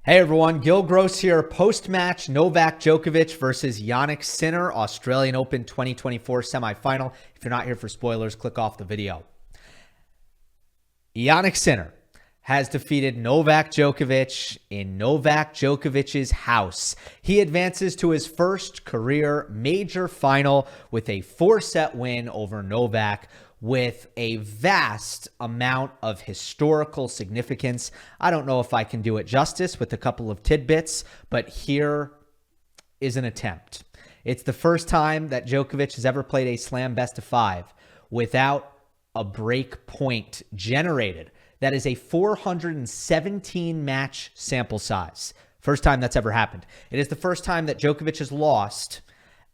Hey everyone, Gill Gross here. Post-match, Novak Djokovic versus Jannik Sinner, Australian Open 2024 semifinal. If you're not here for spoilers, click off the video. Jannik Sinner has defeated Novak Djokovic in Novak Djokovic's house. He advances to his first career major final with a 4-set win over Novak, with a vast amount of historical significance. I don't know if I can do it justice with a couple of tidbits, but here is an attempt. It's the first time that Djokovic has ever played a Slam Best of 5 without a break point generated. That is a 417 match sample size. First time that's ever happened. It is the first time that Djokovic has lost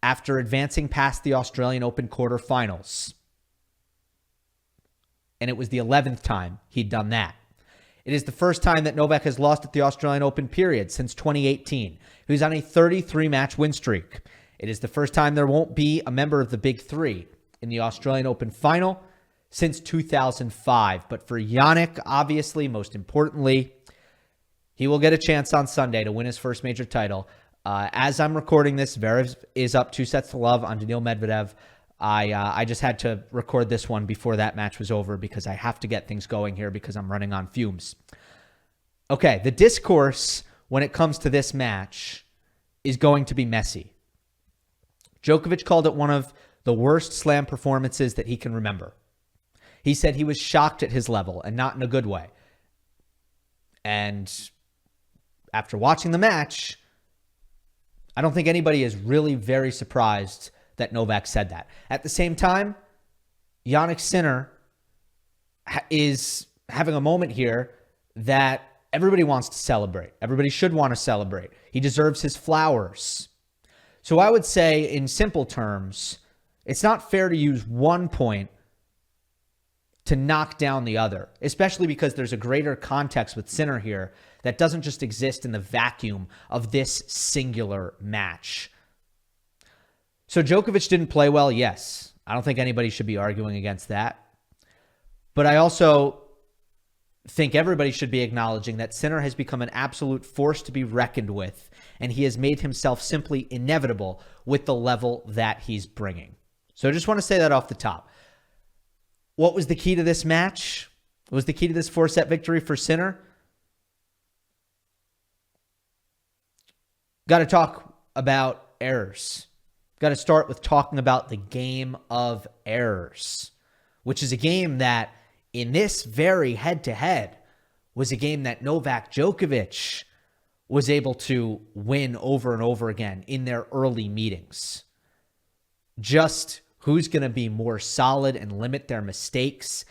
after advancing past the Australian Open quarterfinals. And it was the 11th time he'd done that. It is the first time that Novak has lost at the Australian Open period since 2018. He was on a 33-match win streak. It is the first time there won't be a member of the Big Three in the Australian Open final since 2005. But for Jannik, obviously, most importantly, he will get a chance on Sunday to win his first major title. As I'm recording this, Zverev is up 2-0 on Daniil Medvedev. I just had to record this one before that match was over because I have to get things going here because I'm running on fumes. Okay, the discourse when it comes to this match is going to be messy. Djokovic called it one of the worst slam performances that he can remember. He said he was shocked at his level and not in a good way. And after watching the match, I don't think anybody is really very surprised that Novak said that. At the same time, Jannik Sinner is having a moment here that everybody wants to celebrate. Everybody should want to celebrate. He deserves his flowers. So I would say, in simple terms, it's not fair to use one point to knock down the other, especially because there's a greater context with Sinner here that doesn't just exist in the vacuum of this singular match. So Djokovic didn't play well, yes. I don't think anybody should be arguing against that. But I also think everybody should be acknowledging that Sinner has become an absolute force to be reckoned with, and he has made himself simply inevitable with the level that he's bringing. So I just want to say that off the top. What was the key to this match? What was the key to this 4-set victory for Sinner? Got to talk about errors. Got to start with talking about the game of errors, which is a game that in this very head-to-head was a game that Novak Djokovic was able to win over and over again in their early meetings. Just who's going to be more solid and limit their mistakes.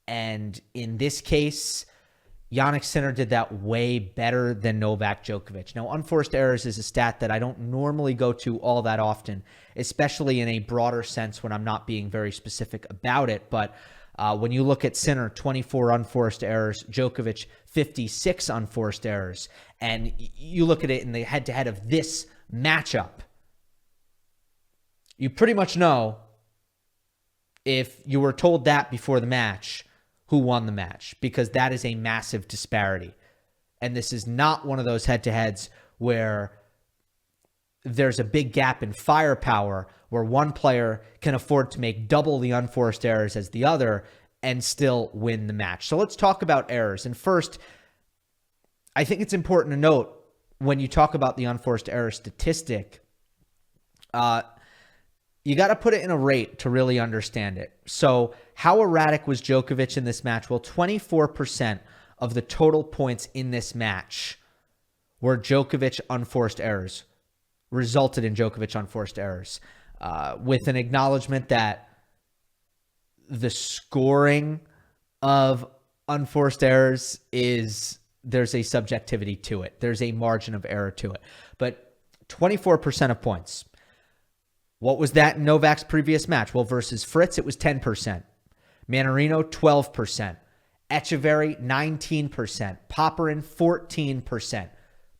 And in this case, Jannik Sinner did that way better than Novak Djokovic. Now, unforced errors is a stat that I don't normally go to all that often, especially in a broader sense when I'm not being very specific about it. But when you look at Sinner, 24 unforced errors, Djokovic, 56 unforced errors, and you look at it in the head-to-head of this matchup, you pretty much know, if you were told that before the match, who won the match, because that is a massive disparity. And this is not one of those head-to-heads where there's a big gap in firepower where one player can afford to make double the unforced errors as the other and still win the match. So let's talk about errors. And first, I think it's important to note when you talk about the unforced error statistic, you got to put it in a rate to really understand it. So how erratic was Djokovic in this match? Well, 24% of the total points in this match were Djokovic unforced errors, resulted in Djokovic unforced errors, with an acknowledgement that the scoring of unforced errors there's a subjectivity to it. There's a margin of error to it. But 24% of points. What was that in Novak's previous match? Well, versus Fritz, it was 10%. Mannarino, 12%. Echeverry, 19%. Popyrin, 14%.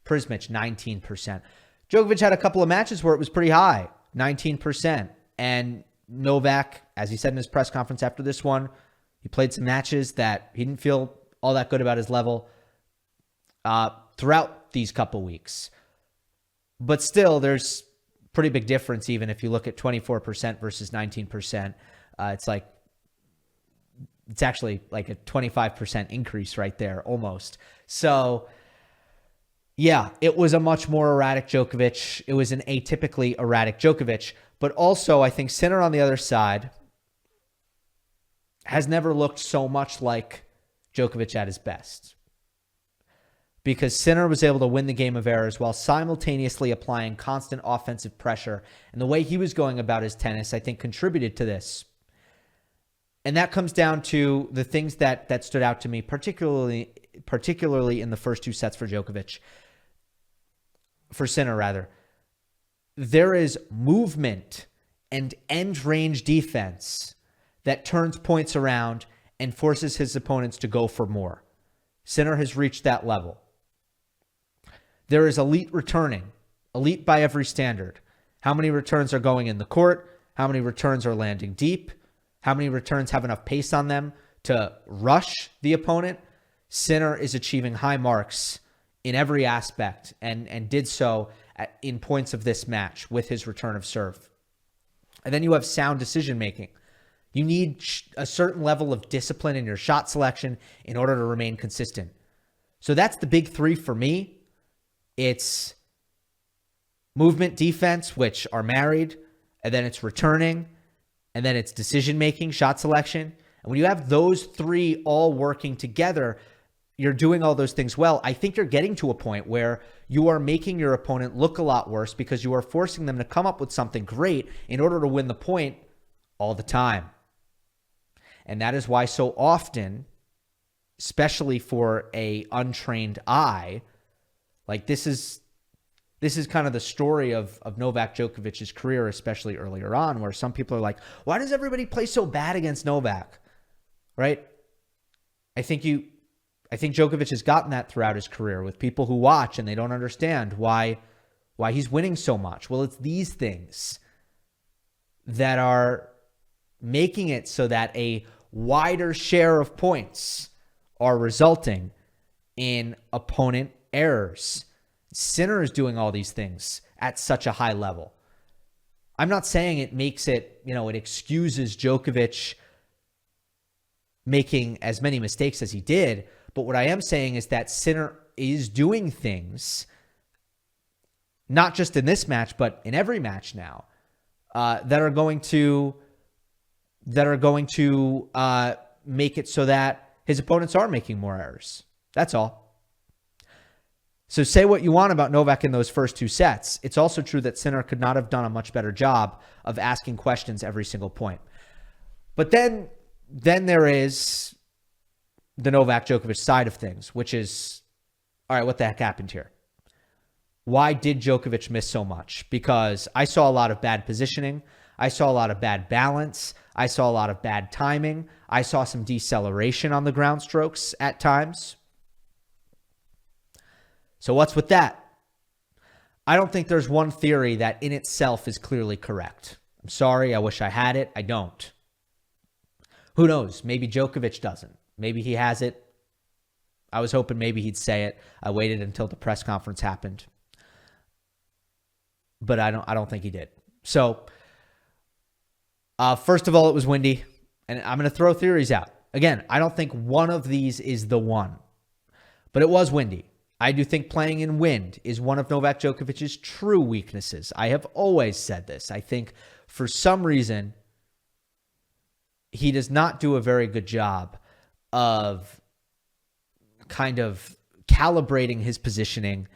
Prismic, 19%. Djokovic had a couple of matches where it was pretty high, 19%. And Novak, as he said in his press conference after this one, he played some matches that he didn't feel all that good about his level. Throughout these couple weeks. But still, there's pretty big difference even if you look at 24% versus 19%. It's actually like a 25% increase right there almost. So yeah, it was a much more erratic Djokovic. It was an atypically erratic Djokovic. But also, I think Sinner on the other side has never looked so much like Djokovic at his best. Because Sinner was able to win the game of errors while simultaneously applying constant offensive pressure. And the way he was going about his tennis, I think, contributed to this. And that comes down to the things that stood out to me, particularly in the first two sets for Sinner rather. There is movement and end range defense that turns points around and forces his opponents to go for more. Sinner has reached that level. There is elite returning, elite by every standard. How many returns are going in the court? How many returns are landing deep? How many returns have enough pace on them to rush the opponent? Sinner is achieving high marks in every aspect and did so in points of this match with his return of serve. And then you have sound decision-making. You need a certain level of discipline in your shot selection in order to remain consistent. So that's the big three for me. It's movement, defense, which are married, and then it's returning, and then it's decision-making, shot selection. And when you have those three all working together, you're doing all those things well. I think you're getting to a point where you are making your opponent look a lot worse because you are forcing them to come up with something great in order to win the point all the time. And that is why so often, especially for a untrained eye, like this is kind of the story of Novak Djokovic's career, especially earlier on, where some people are like, why does everybody play so bad against Novak? Right? I think Djokovic has gotten that throughout his career with people who watch and they don't understand why he's winning so much. Well, it's these things that are making it so that a wider share of points are resulting in opponent errors. Sinner is doing all these things at such a high level. I'm not saying it makes it, it excuses Djokovic making as many mistakes as he did, but what I am saying is that Sinner is doing things, not just in this match, but in every match now, that are going to make it so that his opponents are making more errors. That's all. So say what you want about Novak in those first two sets. It's also true that Sinner could not have done a much better job of asking questions every single point. But then there is the Novak Djokovic side of things, which is, all right, what the heck happened here? Why did Djokovic miss so much? Because I saw a lot of bad positioning. I saw a lot of bad balance. I saw a lot of bad timing. I saw some deceleration on the ground strokes at times. So what's with that? I don't think there's one theory that in itself is clearly correct. I'm sorry, I wish I had it. I don't. Who knows? Maybe Djokovic doesn't. Maybe he has it. I was hoping maybe he'd say it. I waited until the press conference happened. But I don't think he did. So, first of all, it was windy. And I'm going to throw theories out. Again, I don't think one of these is the one. But it was windy. I do think playing in wind is one of Novak Djokovic's true weaknesses. I have always said this. I think for some reason, he does not do a very good job of kind of calibrating his positioning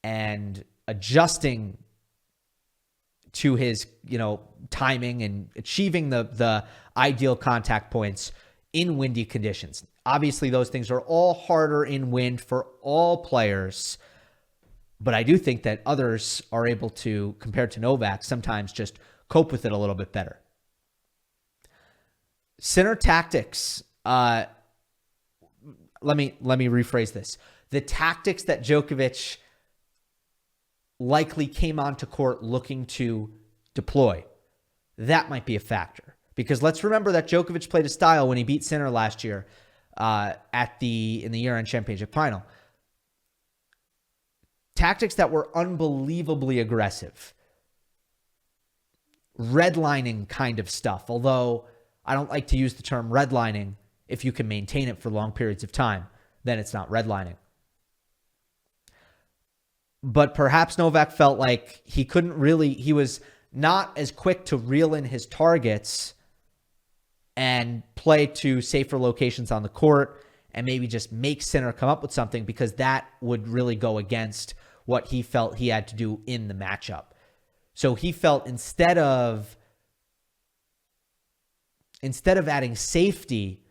and adjusting to his, timing and achieving the ideal contact points in windy conditions. Obviously, those things are all harder in wind for all players, but I do think that others are able to, compared to Novak, sometimes just cope with it a little bit better. Sinner tactics. Let me rephrase this. The tactics that Djokovic likely came onto court looking to deploy, that might be a factor. Because let's remember that Djokovic played a style when he beat Sinner last year in the year-end championship final. tactics that were unbelievably aggressive. Redlining kind of stuff, although I don't like to use the term redlining. If you can maintain it for long periods of time, then it's not redlining. But perhaps Novak felt like he was not as quick to reel in his targets and play to safer locations on the court and maybe just make Sinner come up with something, because that would really go against what he felt he had to do in the matchup. So he felt instead of adding safety,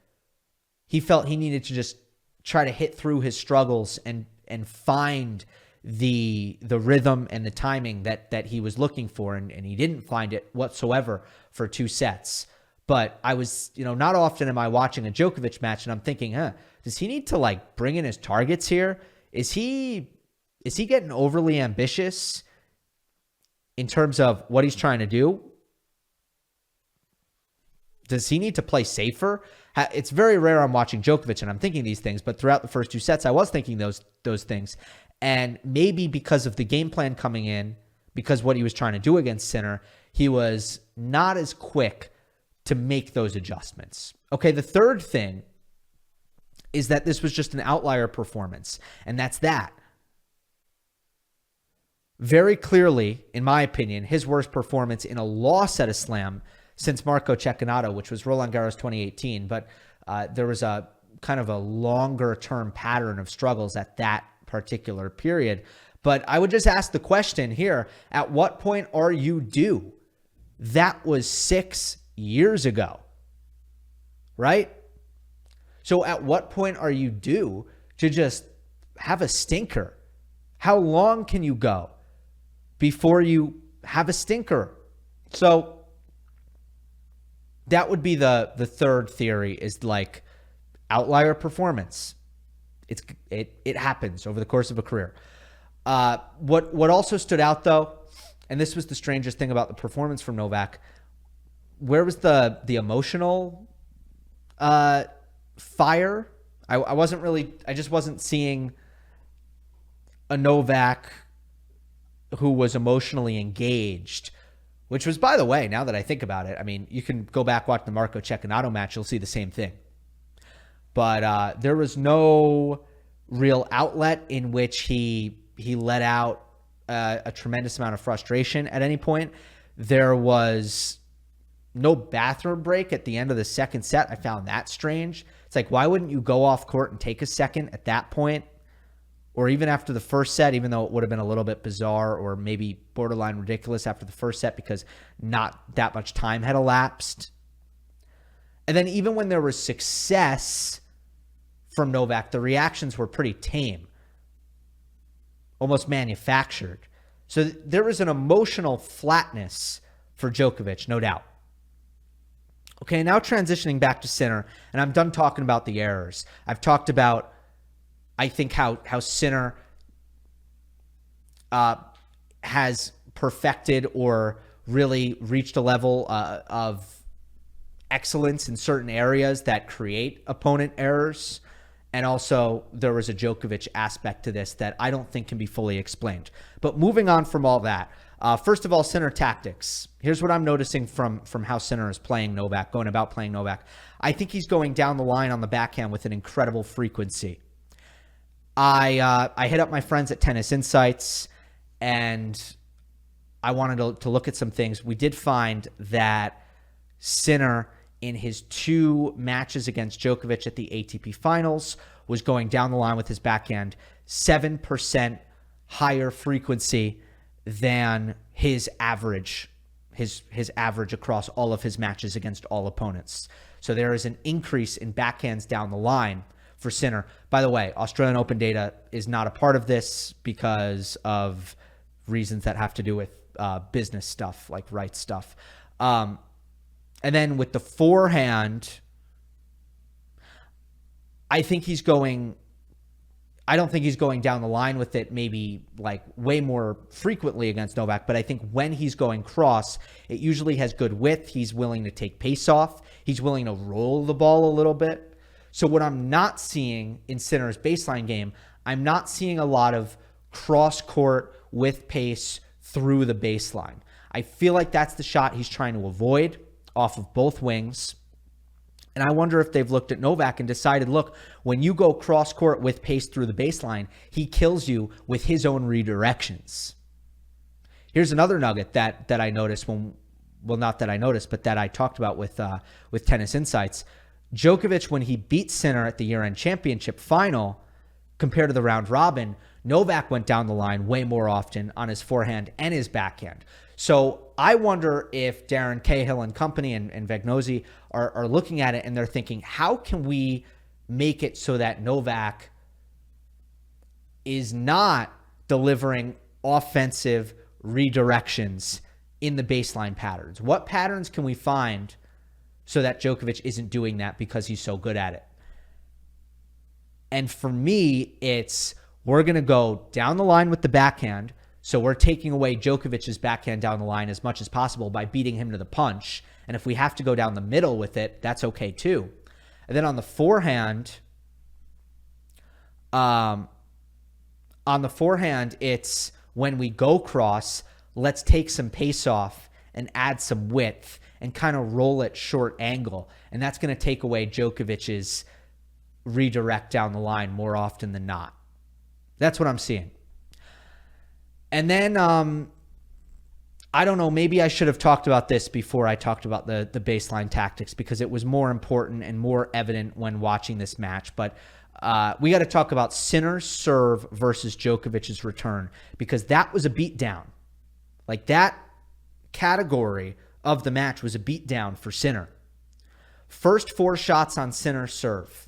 he felt he needed to just try to hit through his struggles and find the rhythm and the timing that he was looking for, and he didn't find it whatsoever for 2 sets. But I was, not often am I watching a Djokovic match and I'm thinking, does he need to bring in his targets here? Is he getting overly ambitious in terms of what he's trying to do? Does he need to play safer? It's very rare I'm watching Djokovic and I'm thinking these things, but throughout the first 2 sets, I was thinking those things. And maybe because of the game plan coming in, because what he was trying to do against Sinner, he was not as quick to make those adjustments. Okay, the third thing is that this was just an outlier performance, and that's that. Very clearly, in my opinion, his worst performance in a loss at a slam since Marco Cecchinato, which was Roland Garros 2018. But there was a kind of a longer-term pattern of struggles at that particular period. But I would just ask the question here, at what point are you due? That was 6 years ago, right? So at what point are you due to just have a stinker? How long can you go before you have a stinker? So that would be the third theory, is outlier performance. It happens over the course of a career. What also stood out, though, and this was the strangest thing about the performance from Novak, where was the emotional fire? I just wasn't seeing a Novak who was emotionally engaged, which was, by the way, now that I think about it, I mean, you can go back, watch the Marco Cecchinato match, you'll see the same thing. But there was no real outlet in which he let out a tremendous amount of frustration at any point. There was no bathroom break at the end of the second set. I found that strange. It's like, why wouldn't you go off court and take a second at that point? Or even after the first set, even though it would have been a little bit bizarre or maybe borderline ridiculous after the first set because not that much time had elapsed. And then even when there was success from Novak, the reactions were pretty tame, almost manufactured. So there was an emotional flatness for Djokovic, no doubt. Okay, now transitioning back to Sinner, and I'm done talking about the errors. I've talked about, I think, how Sinner has perfected or really reached a level of excellence in certain areas that create opponent errors. And also, there was a Djokovic aspect to this that I don't think can be fully explained. But moving on from all that, first of all, Sinner tactics. Here's what I'm noticing from how Sinner is playing Novak, going about playing Novak. I think he's going down the line on the backhand with an incredible frequency. I hit up my friends at Tennis Insights, and I wanted to look at some things. We did find that Sinner, in his 2 matches against Djokovic at the ATP Finals, was going down the line with his backhand 7% higher frequency than his average, his average across all of his matches against all opponents. So there is an increase in backhands down the line for Sinner. By the way, Australian Open data is not a part of this because of reasons that have to do with business stuff, like rights stuff. And then with the forehand, I don't think he's going down the line with it maybe like way more frequently against Novak, but I think when he's going cross, it usually has good width. He's willing to take pace off. He's willing to roll the ball a little bit. So what I'm not seeing in Sinner's baseline game, I'm not seeing a lot of cross court with pace through the baseline. I feel like that's the shot he's trying to avoid off of both wings. And I wonder if they've looked at Novak and decided, look, when you go cross court with pace through the baseline, he kills you with his own redirections. Here's another nugget that I noticed not that I noticed, but that I talked about with Tennis Insights. Djokovic, when he beat Sinner at the year-end championship final, compared to the round robin, Novak went down the line way more often on his forehand and his backhand. So I wonder if Darren Cahill and company and Vagnozzi are looking at it and they're thinking, how can we make it so that Novak is not delivering offensive redirections in the baseline patterns? What patterns can we find so that Djokovic isn't doing that because he's so good at it? And for me, it's we're going to go down the line with the backhand. So we're taking away Djokovic's backhand down the line as much as possible by beating him to the punch. And if we have to go down the middle with it, that's okay too. And then on the forehand, it's when we go cross, let's take some pace off and add some width and kind of roll it short angle. And that's going to take away Djokovic's redirect down the line more often than not. That's what I'm seeing. And then, I don't know, maybe I should have talked about this before I talked about the baseline tactics because it was more important and more evident when watching this match. But we got to talk about Sinner's serve versus Djokovic's return because that was a beatdown. Like that category of the match was a beatdown for Sinner. First 4 shots on Sinner's serve.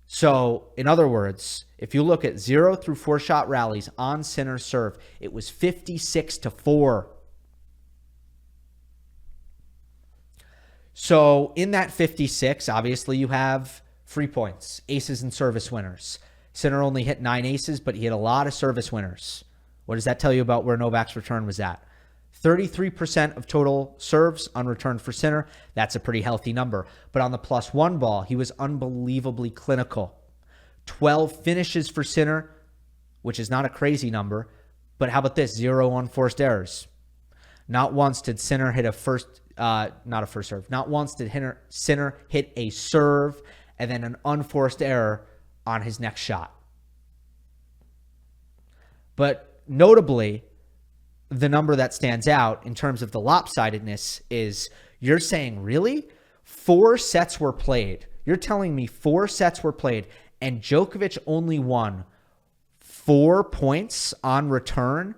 So, in other words, if you look at 0 through 4 shot rallies on Sinner's serve, it was 56-4. So, in that 56, obviously you have free points, aces and service winners. Sinner only hit 9 aces, but he hit a lot of service winners. What does that tell you about where Novak's return was at? 33% of total serves unreturned for Sinner. That's a pretty healthy number. But on the +1 ball, he was unbelievably clinical. 12 finishes for Sinner, which is not a crazy number. But how about this? 0 unforced errors. Not once did Sinner hit Not once did Sinner hit a serve and then an unforced error on his next shot. But notably, the number that stands out in terms of the lopsidedness is you're saying, really? 4 sets were played. You're telling me 4 sets were played and Djokovic only won 4 points on return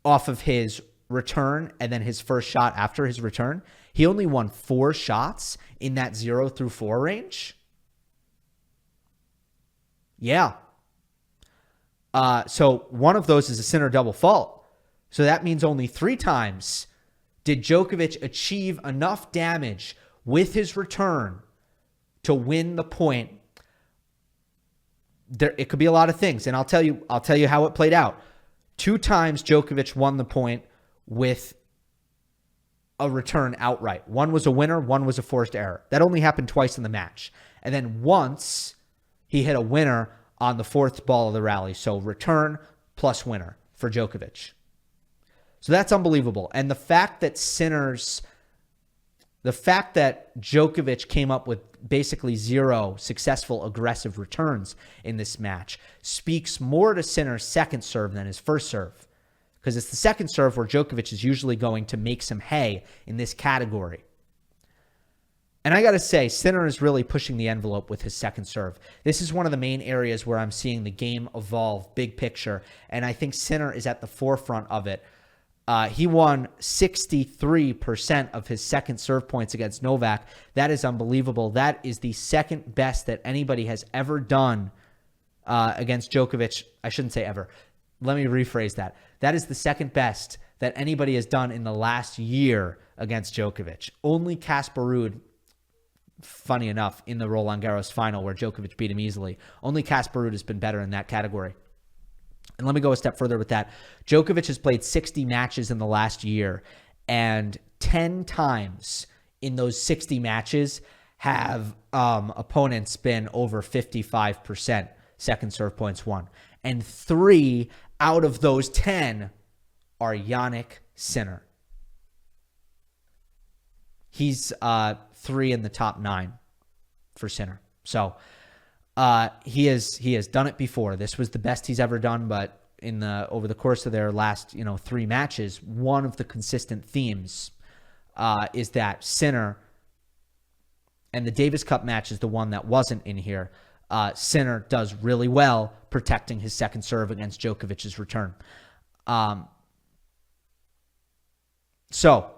off of his return and then his first shot after his return? He only won 4 shots in that 0 through 4 range? Yeah. So one of those is a Sinner double fault. So that means only 3 times did Djokovic achieve enough damage with his return to win the point. It could be a lot of things, and I'll tell you how it played out. 2 times Djokovic won the point with a return outright. One was a winner, one was a forced error. That only happened twice in the match. And then once he hit a winner on the 4th ball of the rally. So return plus winner for Djokovic. So that's unbelievable. And the fact that Djokovic came up with basically 0 successful aggressive returns in this match speaks more to Sinner's second serve than his first serve. Because it's the second serve where Djokovic is usually going to make some hay in this category. And I got to say, Sinner is really pushing the envelope with his second serve. This is one of the main areas where I'm seeing the game evolve, big picture. And I think Sinner is at the forefront of it. He won 63% of his second serve points against Novak. That is unbelievable. That is the second best that anybody has ever done against Djokovic. I shouldn't say ever. Let me rephrase that. That is the second best that anybody has done in the last year against Djokovic. Only Casper Ruud, funny enough, in the Roland Garros final where Djokovic beat him easily. Only Casper Ruud has been better in that category. And let me go a step further with that. Djokovic has played 60 matches in the last year, and 10 times in those 60 matches have opponents been over 55% second serve points won. And 3 out of those 10 are Jannik Sinner. He's 3 in the top 9 for Sinner. So he has done it before. This was the best he's ever done, but over the course of their last 3 matches, one of the consistent themes is that Sinner, and the Davis Cup match is the one that wasn't in here, Sinner does really well protecting his second serve against Djokovic's return. So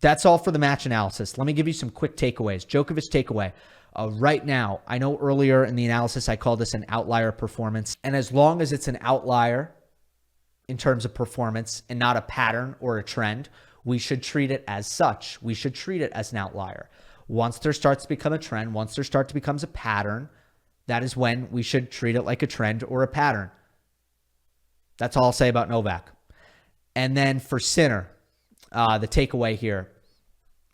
that's all for the match analysis. Let me give you some quick takeaways. Djokovic takeaway. Right now, I know earlier in the analysis I called this an outlier performance. And as long as it's an outlier in terms of performance and not a pattern or a trend, we should treat it as such. We should treat it as an outlier. Once there starts to become a trend, once there starts to become a pattern, that is when we should treat it like a trend or a pattern. That's all I'll say about Novak. And then for Sinner, the takeaway here,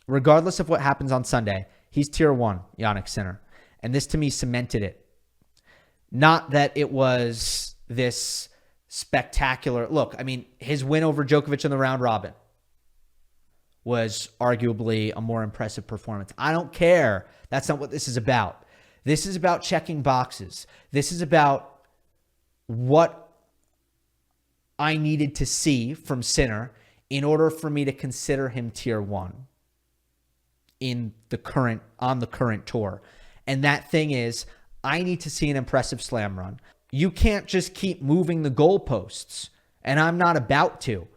regardless of what happens on Sunday, he's tier 1, Jannik Sinner. And this to me cemented it. Not that it was this spectacular look. I mean, his win over Djokovic in the round robin was arguably a more impressive performance. I don't care. That's not what this is about. This is about checking boxes. This is about what I needed to see from Sinner in order for me to consider him tier 1 on the current tour. And that thing is, I need to see an impressive slam run. You can't just keep moving the goalposts, and I'm not about to.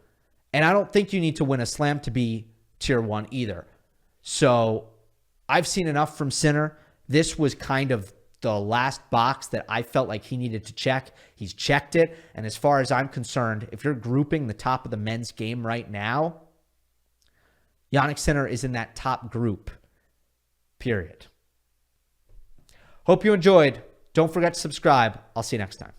And I don't think you need to win a slam to be tier 1 either. So I've seen enough from Sinner. This was kind of the last box that I felt like he needed to check. He's checked it. And as far as I'm concerned, if you're grouping the top of the men's game right now, Jannik Sinner is in that top group, period. Hope you enjoyed. Don't forget to subscribe. I'll see you next time.